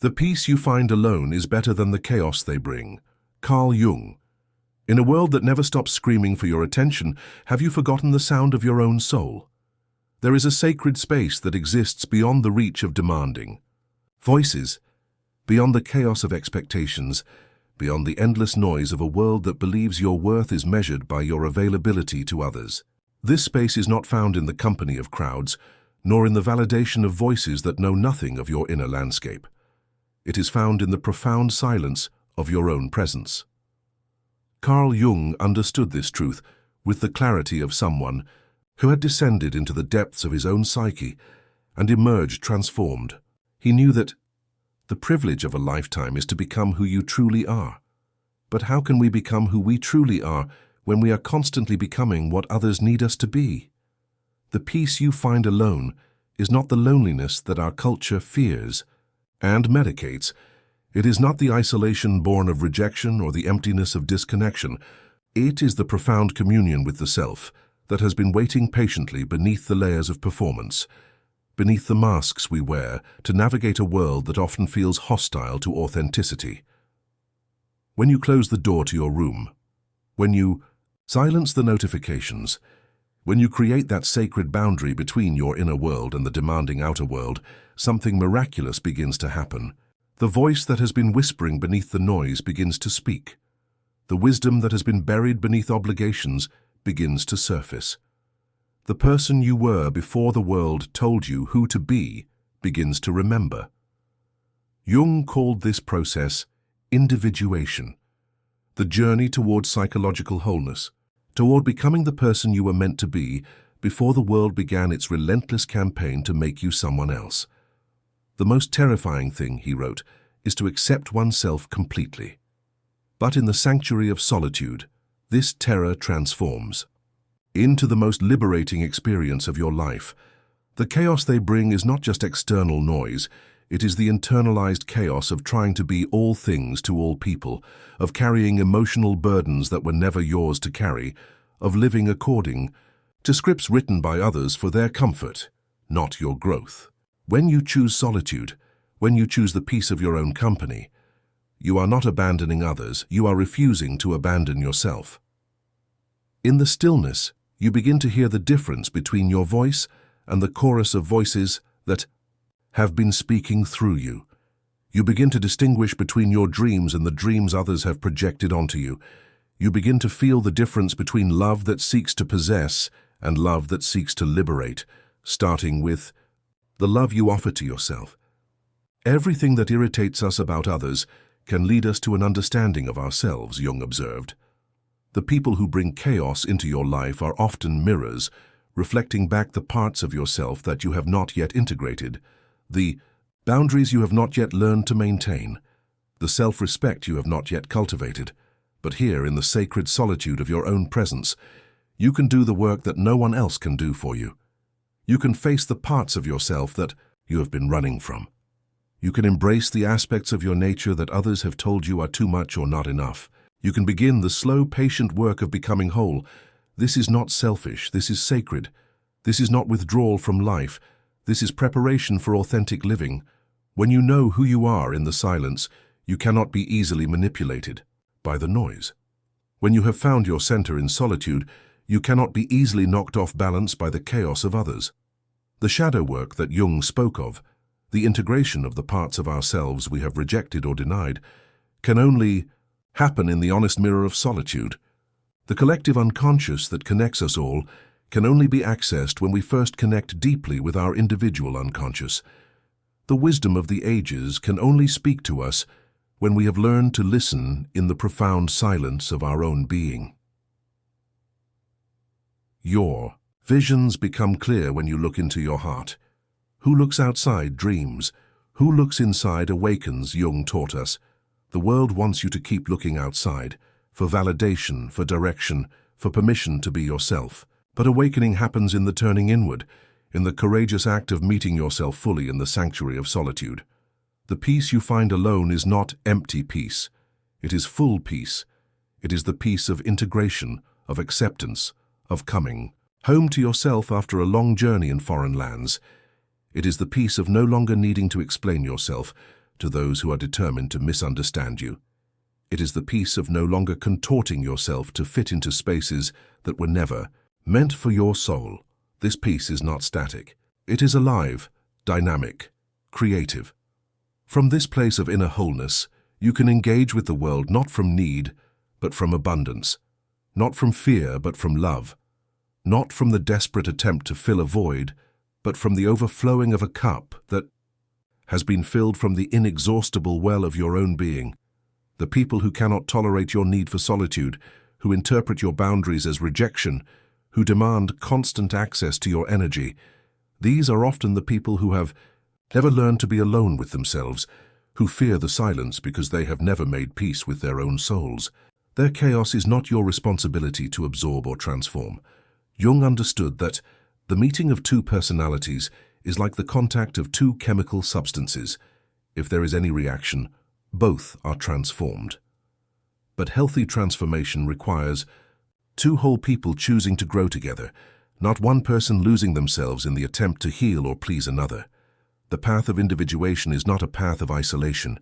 The peace you find alone is better than the chaos they bring. Carl Jung. In a world that never stops screaming for your attention, have you forgotten the sound of your own soul? There is a sacred space that exists beyond the reach of demanding voices, beyond the chaos of expectations, beyond the endless noise of a world that believes your worth is measured by your availability to others. This space is not found in the company of crowds, nor in the validation of voices that know nothing of your inner landscape. It is found in the profound silence of your own presence. Carl Jung understood this truth with the clarity of someone who had descended into the depths of his own psyche and emerged transformed. He knew that the privilege of a lifetime is to become who you truly are. But how can we become who we truly are when we are constantly becoming what others need us to be? The peace you find alone is not the loneliness that our culture fears and medicates. It is not the isolation born of rejection or the emptiness of disconnection. It is the profound communion with the self that has been waiting patiently beneath the layers of performance, beneath the masks we wear to navigate a world that often feels hostile to authenticity. When you close the door to your room, when you silence the notifications, when you create that sacred boundary between your inner world and the demanding outer world, something miraculous begins to happen. The voice that has been whispering beneath the noise begins to speak. The wisdom that has been buried beneath obligations begins to surface. The person you were before the world told you who to be begins to remember. Jung called this process individuation, the journey toward psychological wholeness, toward becoming the person you were meant to be before the world began its relentless campaign to make you someone else. The most terrifying thing, he wrote, is to accept oneself completely. But in the sanctuary of solitude, this terror transforms into the most liberating experience of your life. The chaos they bring is not just external noise, it is the internalized chaos of trying to be all things to all people, of carrying emotional burdens that were never yours to carry, of living according to scripts written by others for their comfort, not your growth. When you choose solitude, when you choose the peace of your own company, you are not abandoning others, you are refusing to abandon yourself. In the stillness, you begin to hear the difference between your voice and the chorus of voices that have been speaking through you. You begin to distinguish between your dreams and the dreams others have projected onto you. You begin to feel the difference between love that seeks to possess and love that seeks to liberate, starting with the love you offer to yourself. Everything that irritates us about others can lead us to an understanding of ourselves, Jung observed. The people who bring chaos into your life are often mirrors, reflecting back the parts of yourself that you have not yet integrated, the boundaries you have not yet learned to maintain, the self-respect you have not yet cultivated. But here, in the sacred solitude of your own presence, you can do the work that no one else can do for you. You can face the parts of yourself that you have been running from. You can embrace the aspects of your nature that others have told you are too much or not enough. You can begin the slow, patient work of becoming whole. This is not selfish, this is sacred. This is not withdrawal from life. This is preparation for authentic living. When you know who you are in the silence, you cannot be easily manipulated by the noise. When you have found your center in solitude, you cannot be easily knocked off balance by the chaos of others. The shadow work that Jung spoke of, the integration of the parts of ourselves we have rejected or denied, can only happen in the honest mirror of solitude. The collective unconscious that connects us all can only be accessed when we first connect deeply with our individual unconscious. The wisdom of the ages can only speak to us when we have learned to listen in the profound silence of our own being. Your visions become clear when you look into your heart. Who looks outside dreams. Who looks inside awakens, Jung taught us. The world wants you to keep looking outside, for validation, for direction, for permission to be yourself. But awakening happens in the turning inward, in the courageous act of meeting yourself fully in the sanctuary of solitude. The peace you find alone is not empty peace. It is full peace. It is the peace of integration, of acceptance, of coming home to yourself after a long journey in foreign lands. It is the peace of no longer needing to explain yourself, to those who are determined to misunderstand you. It is the peace of no longer contorting yourself to fit into spaces that were never meant for your soul. This peace is not static. It is alive, dynamic, creative. From this place of inner wholeness, you can engage with the world not from need, but from abundance, not from fear, but from love, not from the desperate attempt to fill a void, but from the overflowing of a cup that has been filled from the inexhaustible well of your own being. The people who cannot tolerate your need for solitude, who interpret your boundaries as rejection, who demand constant access to your energy, these are often the people who have never learned to be alone with themselves, who fear the silence because they have never made peace with their own souls. Their chaos is not your responsibility to absorb or transform. Jung understood that the meeting of two personalities is like the contact of two chemical substances. If there is any reaction, both are transformed. But healthy transformation requires two whole people choosing to grow together, not one person losing themselves in the attempt to heal or please another. The path of individuation is not a path of isolation.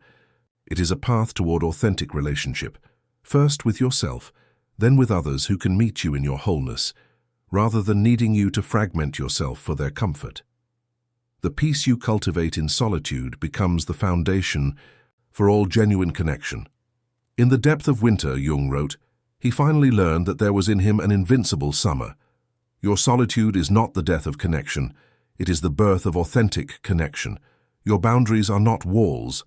It is a path toward authentic relationship, first with yourself, then with others who can meet you in your wholeness, rather than needing you to fragment yourself for their comfort. The peace you cultivate in solitude becomes the foundation for all genuine connection. In the depth of winter, Jung wrote, he finally learned that there was in him an invincible summer. Your solitude is not the death of connection. It is the birth of authentic connection. Your boundaries are not walls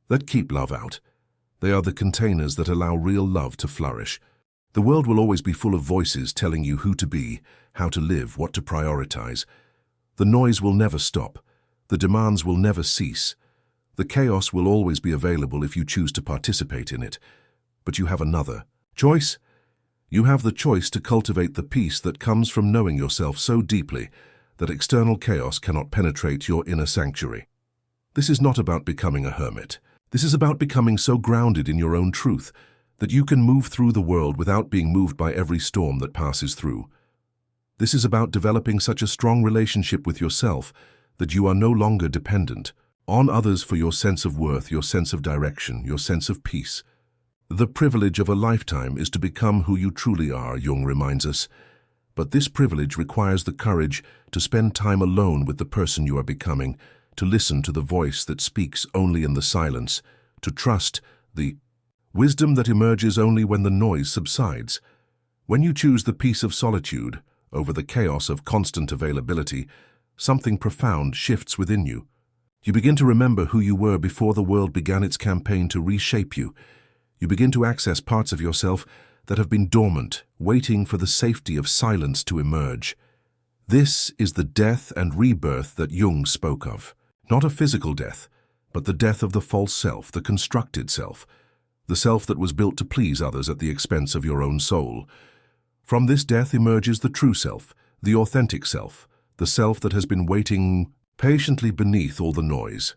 that keep love out. They are the containers that allow real love to flourish. The world will always be full of voices telling you who to be, how to live, what to prioritize. The noise will never stop. The demands will never cease. The chaos will always be available if you choose to participate in it. But you have another choice. You have the choice to cultivate the peace that comes from knowing yourself so deeply that external chaos cannot penetrate your inner sanctuary. This is not about becoming a hermit. This is about becoming so grounded in your own truth that you can move through the world without being moved by every storm that passes through. This is about developing such a strong relationship with yourself that you are no longer dependent on others for your sense of worth, your sense of direction, your sense of peace. The privilege of a lifetime is to become who you truly are, Jung reminds us. But this privilege requires the courage to spend time alone with the person you are becoming, to listen to the voice that speaks only in the silence, to trust the wisdom that emerges only when the noise subsides. When you choose the peace of solitude over the chaos of constant availability, something profound shifts within you. You begin to remember who you were before the world began its campaign to reshape you. You begin to access parts of yourself that have been dormant, waiting for the safety of silence to emerge. This is the death and rebirth that Jung spoke of. Not a physical death, but the death of the false self, the constructed self, the self that was built to please others at the expense of your own soul. From this death emerges the true self, the authentic self, the self that has been waiting patiently beneath all the noise.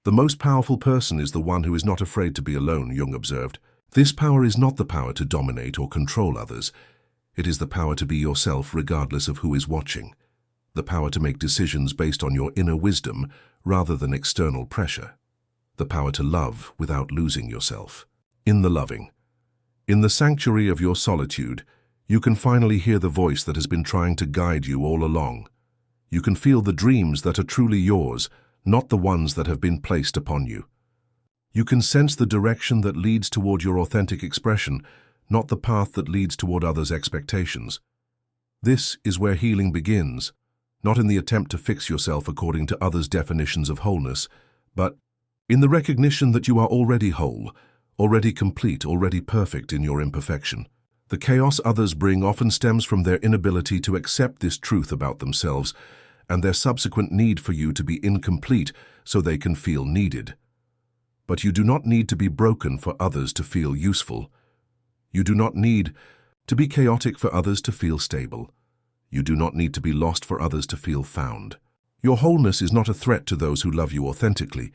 The most powerful person is the one who is not afraid to be alone, Jung observed. This power is not the power to dominate or control others. It is the power to be yourself regardless of who is watching. The power to make decisions based on your inner wisdom rather than external pressure. The power to love without losing yourself. In the loving, in the sanctuary of your solitude, you can finally hear the voice that has been trying to guide you all along. You can feel the dreams that are truly yours, not the ones that have been placed upon you. You can sense the direction that leads toward your authentic expression, not the path that leads toward others' expectations. This is where healing begins, not in the attempt to fix yourself according to others' definitions of wholeness, but in the recognition that you are already whole, already complete, already perfect in your imperfection. The chaos others bring often stems from their inability to accept this truth about themselves and their subsequent need for you to be incomplete so they can feel needed. But you do not need to be broken for others to feel useful. You do not need to be chaotic for others to feel stable. You do not need to be lost for others to feel found. Your wholeness is not a threat to those who love you authentically.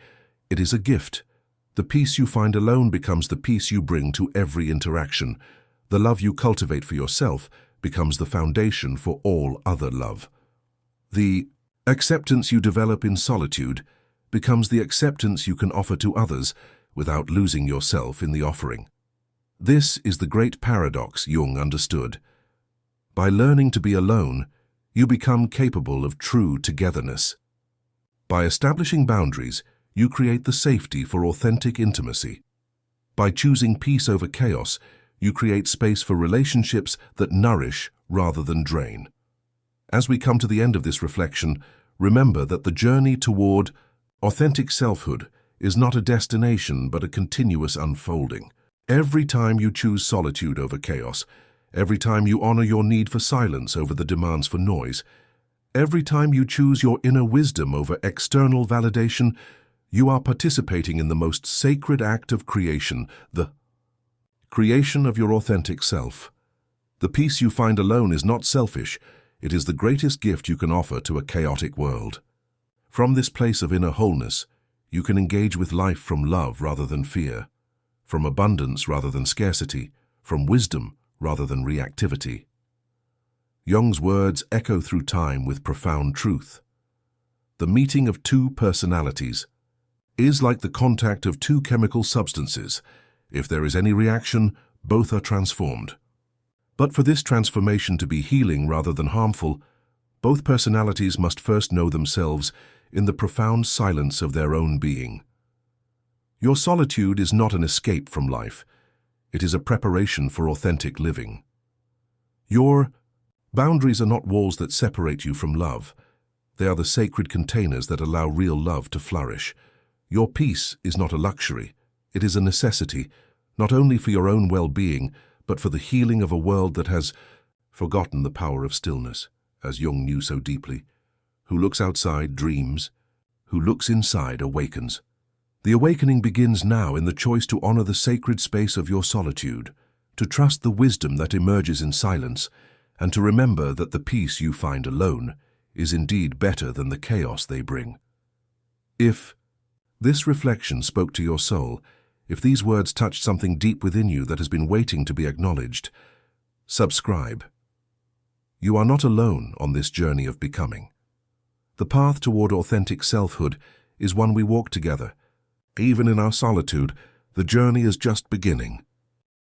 It is a gift. The peace you find alone becomes the peace you bring to every interaction. The love you cultivate for yourself becomes the foundation for all other love. The acceptance you develop in solitude becomes the acceptance you can offer to others without losing yourself in the offering. This is the great paradox Jung understood. By learning to be alone, you become capable of true togetherness. By establishing boundaries, you create the safety for authentic intimacy. By choosing peace over chaos, you create space for relationships that nourish rather than drain. As we come to the end of this reflection, remember that the journey toward authentic selfhood is not a destination but a continuous unfolding. Every time you choose solitude over chaos, every time you honor your need for silence over the demands for noise, every time you choose your inner wisdom over external validation, you are participating in the most sacred act of creation, the creation of your authentic self. The peace you find alone is not selfish, it is the greatest gift you can offer to a chaotic world. From this place of inner wholeness, you can engage with life from love rather than fear, from abundance rather than scarcity, from wisdom rather than reactivity. Jung's words echo through time with profound truth. The meeting of two personalities is like the contact of two chemical substances. If there is any reaction, both are transformed. But for this transformation to be healing rather than harmful, both personalities must first know themselves in the profound silence of their own being. Your solitude is not an escape from life. It is a preparation for authentic living. Your boundaries are not walls that separate you from love. They are the sacred containers that allow real love to flourish. Your peace is not a luxury. It is a necessity, not only for your own well-being, but for the healing of a world that has forgotten the power of stillness, as Jung knew so deeply. Who looks outside dreams, who looks inside awakens. The awakening begins now in the choice to honor the sacred space of your solitude, to trust the wisdom that emerges in silence, and to remember that the peace you find alone is indeed better than the chaos they bring. If this reflection spoke to your soul, if these words touched something deep within you that has been waiting to be acknowledged, subscribe. You are not alone on this journey of becoming. The path toward authentic selfhood is one we walk together. Even in our solitude, the journey is just beginning.